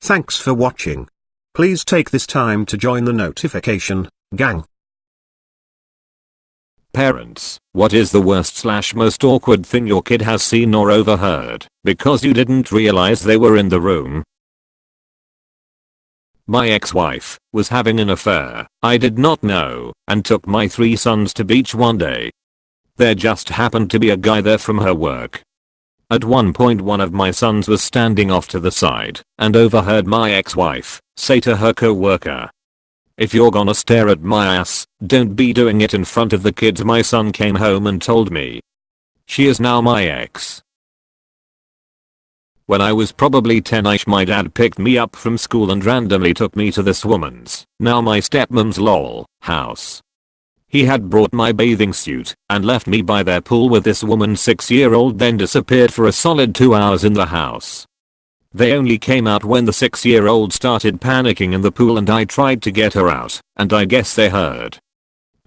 Thanks for watching. Please take this time to join the notification gang. Parents, what is the worst/most awkward thing your kid has seen or overheard because you didn't realize they were in the room? My ex-wife was having an affair. I did not know and took my 3 sons to beach one day. There just happened to be a guy there from her work. At one point one of my sons was standing off to the side and overheard my ex-wife say to her co-worker, "If you're gonna stare at my ass, don't be doing it in front of the kids." My son came home and told me. She is now my ex. When I was probably 10ish, my dad picked me up from school and randomly took me to this woman's, now my stepmom's house. He had brought my bathing suit and left me by their pool with this woman's 6-year-old, then disappeared for a solid 2 hours in the house. They only came out when the 6-year-old started panicking in the pool and I tried to get her out, and I guess they heard.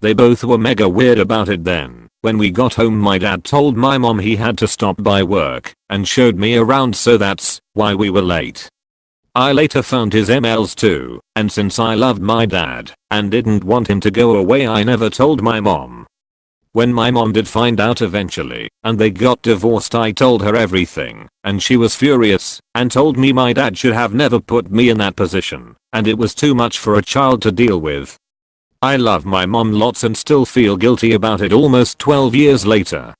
They both were mega weird about it then. When we got home, my dad told my mom he had to stop by work and showed me around, so that's why we were late. I later found his emails too, and since I loved my dad and didn't want him to go away, I never told my mom. When my mom did find out eventually and they got divorced, I told her everything and she was furious and told me my dad should have never put me in that position and it was too much for a child to deal with. I love my mom lots and still feel guilty about it almost 12 years later.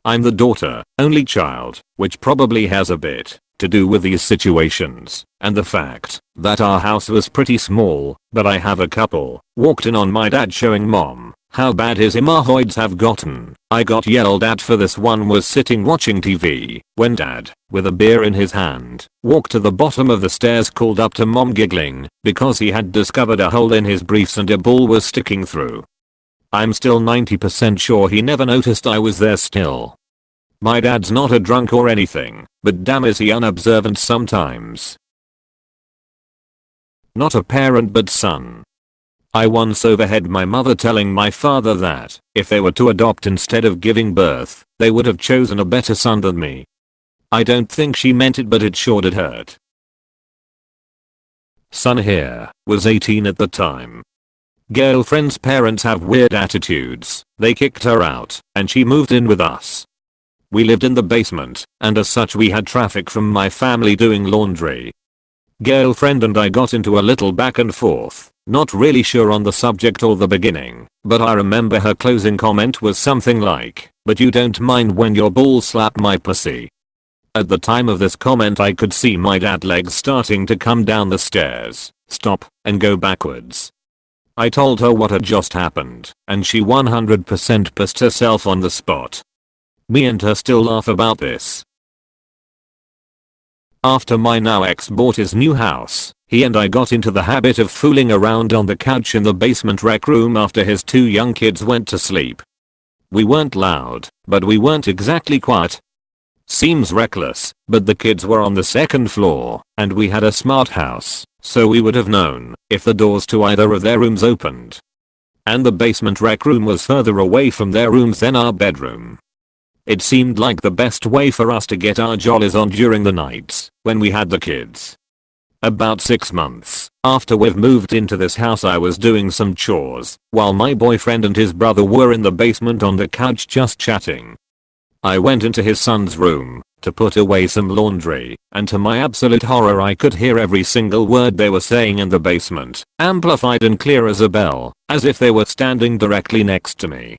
I'm the daughter, only child, which probably has a bit to do with these situations and the fact that our house was pretty small, but I have a couple walked in on my dad showing mom how bad his hemorrhoids have gotten. I got yelled at for this. One was sitting watching TV when dad, with a beer in his hand, walked to the bottom of the stairs, called up to mom giggling because he had discovered a hole in his briefs and a ball was sticking through. I'm still 90% sure he never noticed I was there still. My dad's not a drunk or anything, but damn is he unobservant sometimes. Not a parent but son. I once overheard my mother telling my father that if they were to adopt instead of giving birth, they would have chosen a better son than me. I don't think she meant it, but it sure did hurt. Son here was 18 at the time. Girlfriend's parents have weird attitudes. They kicked her out and she moved in with us. We lived in the basement and as such we had traffic from my family doing laundry. Girlfriend and I got into a little back and forth. Not really sure on the subject or the beginning, but I remember her closing comment was something like, "But you don't mind when your balls slap my pussy." At the time of this comment I could see my dad's legs starting to come down the stairs, stop, and go backwards. I told her what had just happened, and she 100% pissed herself on the spot. Me and her still laugh about this. After my now ex bought his new house, he and I got into the habit of fooling around on the couch in the basement rec room after his 2 young kids went to sleep. We weren't loud, but we weren't exactly quiet. Seems reckless, but the kids were on the 2nd floor, and we had a smart house, so we would have known if the doors to either of their rooms opened. And the basement rec room was further away from their rooms than our bedroom. It seemed like the best way for us to get our jollies on during the nights when we had the kids. About 6 months after we've moved into this house, I was doing some chores while my boyfriend and his brother were in the basement on the couch just chatting. I went into his son's room to put away some laundry, and to my absolute horror I could hear every single word they were saying in the basement, amplified and clear as a bell, as if they were standing directly next to me.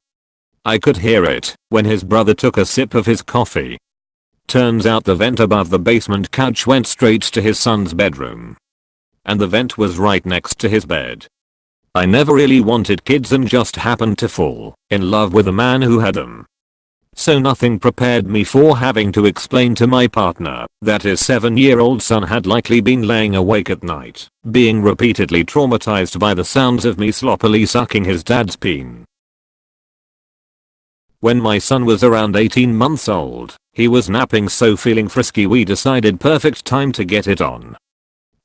I could hear it when his brother took a sip of his coffee. Turns out the vent above the basement couch went straight to his son's bedroom. And the vent was right next to his bed. I never really wanted kids and just happened to fall in love with a man who had them. So nothing prepared me for having to explain to my partner that his 7-year-old son had likely been laying awake at night, being repeatedly traumatized by the sounds of me sloppily sucking his dad's peen. When my son was around 18 months old, he was napping, so feeling frisky we decided perfect time to get it on.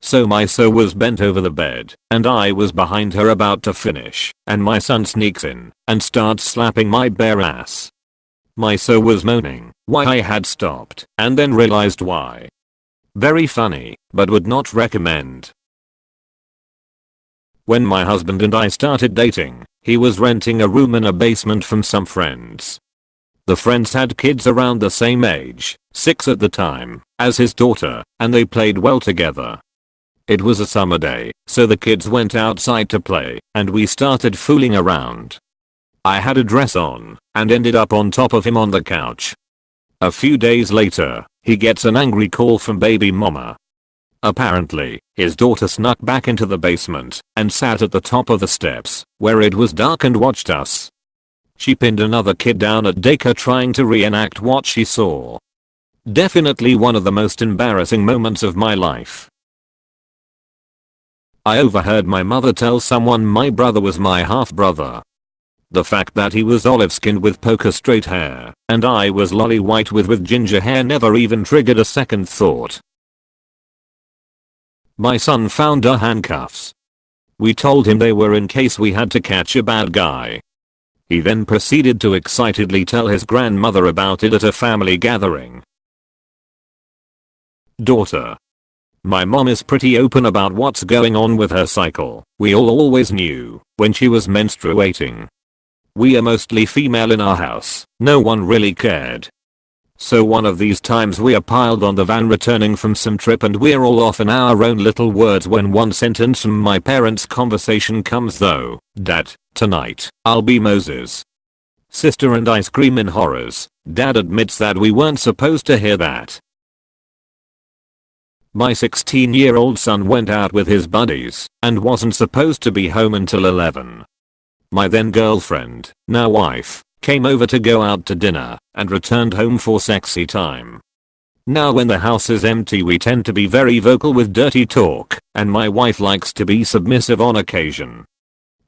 So my so was bent over the bed, and I was behind her about to finish, and my son sneaks in and starts slapping my bare ass. My so was moaning why I had stopped, and then realized why. Very funny, but would not recommend. When my husband and I started dating, he was renting a room in a basement from some friends. The friends had kids around the same age, 6 at the time, as his daughter, and they played well together. It was a summer day, so the kids went outside to play, and we started fooling around. I had a dress on, and ended up on top of him on the couch. A few days later, he gets an angry call from baby mama. Apparently, his daughter snuck back into the basement, and sat at the top of the steps, where it was dark, and watched us. She pinned another kid down at daycare trying to reenact what she saw. Definitely one of the most embarrassing moments of my life. I overheard my mother tell someone my brother was my half-brother. The fact that he was olive-skinned with poker straight hair, and I was lolly white with ginger hair never even triggered a second thought. My son found our handcuffs. We told him they were in case we had to catch a bad guy. He then proceeded to excitedly tell his grandmother about it at a family gathering. Daughter. My mom is pretty open about what's going on with her cycle. We all always knew when she was menstruating. We are mostly female in our house. No one really cared. So one of these times we are piled on the van returning from some trip, and we're all off in our own little words when one sentence from my parents' conversation comes though. Dad, tonight, I'll be Moses. Sister and I scream in horrors. Dad admits that we weren't supposed to hear that. My 16-year-old son went out with his buddies and wasn't supposed to be home until 11. My then girlfriend, now wife, came over to go out to dinner and returned home for sexy time. Now when the house is empty we tend to be very vocal with dirty talk, and my wife likes to be submissive on occasion.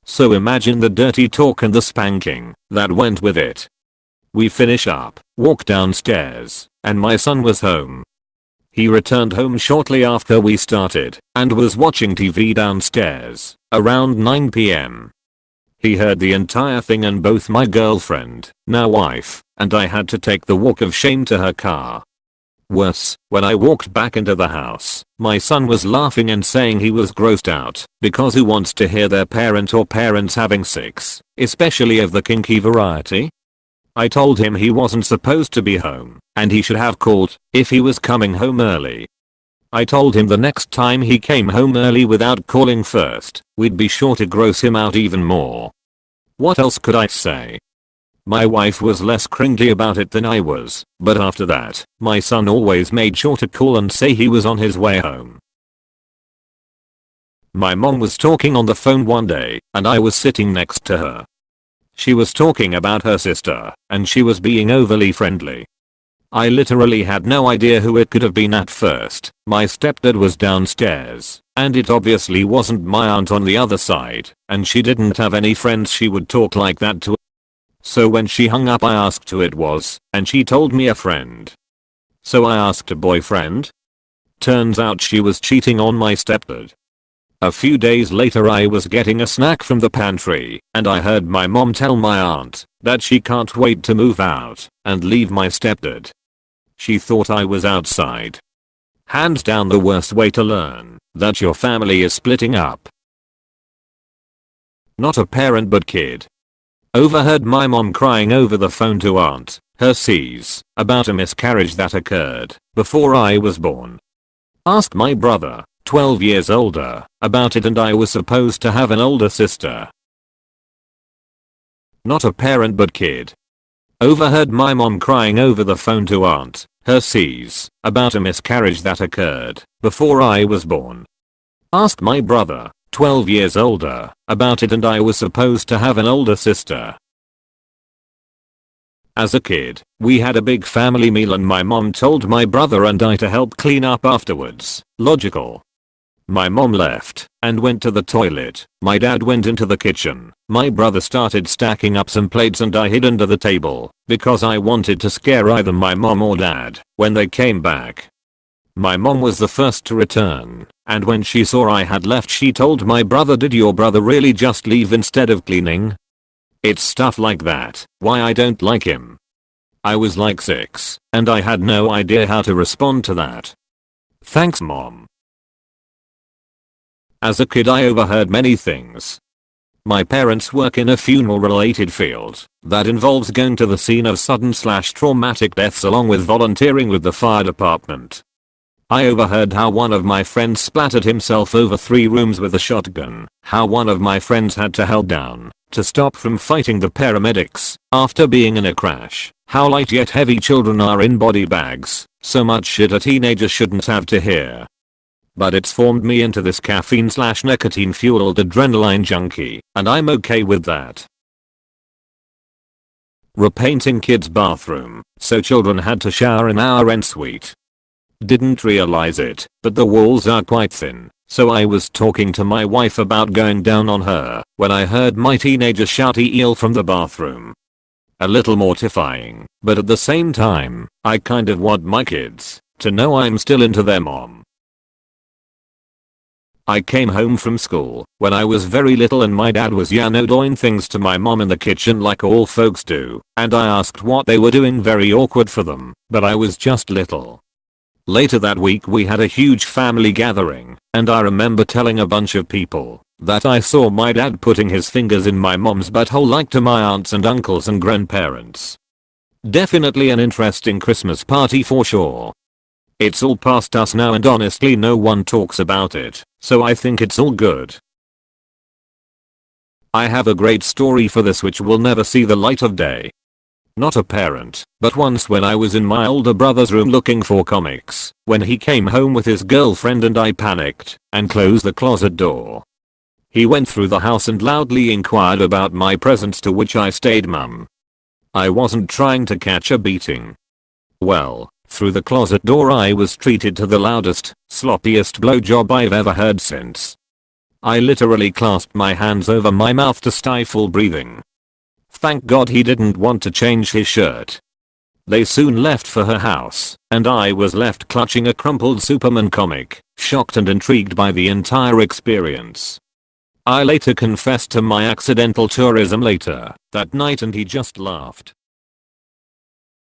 So imagine the dirty talk and the spanking that went with it. We finish up, walk downstairs, and my son was home. He returned home shortly after we started and was watching TV downstairs around 9 p.m. He heard the entire thing, and both my girlfriend, now wife, and I had to take the walk of shame to her car. Worse, when I walked back into the house, my son was laughing and saying he was grossed out because who wants to hear their parent or parents having sex, especially of the kinky variety? I told him he wasn't supposed to be home and he should have called if he was coming home early. I told him the next time he came home early without calling first, we'd be sure to gross him out even more. What else could I say? My wife was less cringy about it than I was, but after that, my son always made sure to call and say he was on his way home. My mom was talking on the phone one day, and I was sitting next to her. She was talking about her sister, and she was being overly friendly. I literally had no idea who it could have been at first. My stepdad was downstairs, and it obviously wasn't my aunt on the other side, and she didn't have any friends she would talk like that to. So when she hung up I asked who it was, and she told me a friend. So I asked a boyfriend? Turns out she was cheating on my stepdad. A few days later I was getting a snack from the pantry, and I heard my mom tell my aunt that she can't wait to move out and leave my stepdad. She thought I was outside. Hands down the worst way to learn that your family is splitting up. Not a parent but kid. Overheard my mom crying over the phone to aunt, her C's, about a miscarriage that occurred before I was born. Asked my brother, 12 years older, about it, and I was supposed to have an older sister. Not a parent but kid. Overheard my mom crying over the phone to aunt, her C's, about a miscarriage that occurred before I was born. Asked my brother, 12 years older, about it, and I was supposed to have an older sister. As a kid, we had a big family meal and my mom told my brother and I to help clean up afterwards. Logical. My mom left and went to the toilet. My dad went into the kitchen. My brother started stacking up some plates and I hid under the table because I wanted to scare either my mom or dad when they came back. My mom was the first to return, and when she saw I had left she told my brother, "Did your brother really just leave instead of cleaning?" It's stuff like that why I don't like him. I was like 6, and I had no idea how to respond to that. Thanks mom. As a kid I overheard many things. My parents work in a funeral related field that involves going to the scene of sudden/traumatic deaths along with volunteering with the fire department. I overheard how one of my friends splattered himself over 3 rooms with a shotgun, how one of my friends had to help down to stop from fighting the paramedics after being in a crash, how light yet heavy children are in body bags, so much shit a teenager shouldn't have to hear. But it's formed me into this caffeine/nicotine fueled adrenaline junkie, and I'm okay with that. Repainting kids' bathroom, so children had to shower in our ensuite. Didn't realize it, but the walls are quite thin, so I was talking to my wife about going down on her when I heard my teenager shout "eel" from the bathroom. A little mortifying, but at the same time, I kind of want my kids to know I'm still into their mom. I came home from school when I was very little and my dad was doing things to my mom in the kitchen like all folks do, and I asked what they were doing, very awkward for them, but I was just little. Later that week we had a huge family gathering, and I remember telling a bunch of people that I saw my dad putting his fingers in my mom's butthole like to my aunts and uncles and grandparents. Definitely an interesting Christmas party for sure. It's all past us now and honestly no one talks about it, so I think it's all good. I have a great story for this which will never see the light of day. Not a parent, but once when I was in my older brother's room looking for comics, when he came home with his girlfriend and I panicked and closed the closet door. He went through the house and loudly inquired about my presents, to which I stayed mum. I wasn't trying to catch a beating. Well, through the closet door I was treated to the loudest, sloppiest blowjob I've ever heard since. I literally clasped my hands over my mouth to stifle breathing. Thank God he didn't want to change his shirt. They soon left for her house, and I was left clutching a crumpled Superman comic, shocked and intrigued by the entire experience. I later confessed to my accidental tourism later that night and he just laughed.